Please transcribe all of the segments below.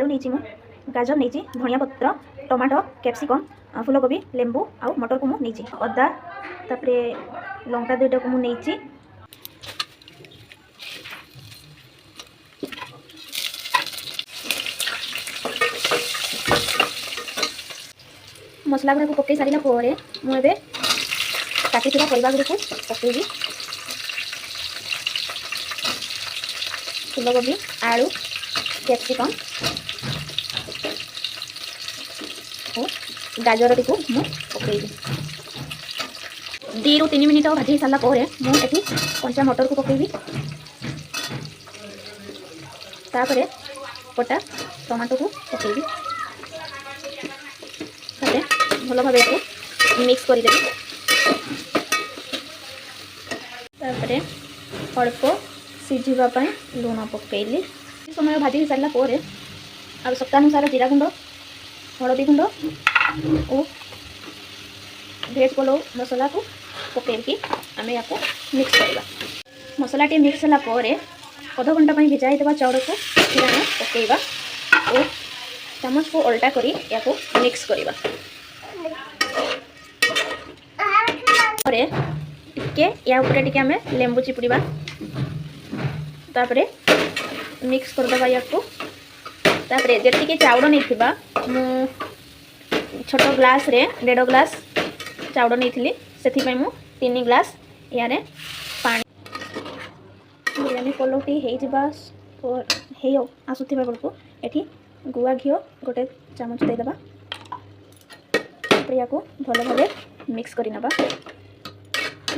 आलू नहीं गाजर नहीं धनिया पत्र टमाटो कैप्सिकम फूलकोबी लेंबू आउ मटर को मुझे अदा तापर लंका दुईटा को मुझे मसला गुड़ा पकई सारा मुझे काटी परिवा गुड़ी पकईबी फूलकोबी आलू कैप्सिकम और गाजर टी पकईबी 2 ରୁ 3 मिनिट भाजी सारा मुझे कंचा मटर को पकईबी तापर कटा टमाटो को पकईबी भल भाव मिक्स करदेवी तापर अल्प सीझापी लुण पकईली समय भाजी सारा आवश्यकतानुसार जीरा गुंड हलदी गुंड और भेज पलौ मसला को पकईकी आम या मिक्स करवा मसला टी मिक्स होगापर अध घंटा भिजाई देवा चाउल को पकईवा और चामच को उल्टा करी या मिक्स करवा टिके या ऊपर टिके आम लेंबू चिपुड़ा तापर मिक्स करदे या जी चाउल नहीं छोट ग्लास रे 1.5 ग्लास चाउल नहीं से 3 ग्लास यार पानी बिरयानी पलौटी हो आसुवा बेलू ये गुआ घी गोटे चामच देदेबा या भल भाव मिक्स करना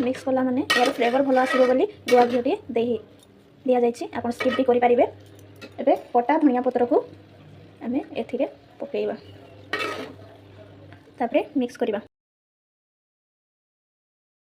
मिक्स कला माने यार फ्लेवर भल आसो बोली गुआ घी दे दि जाए आप स्किप भी करेंगे। एबे कटा धनिया पत्र को आम ए पकईवा तापर मिक्स करवा।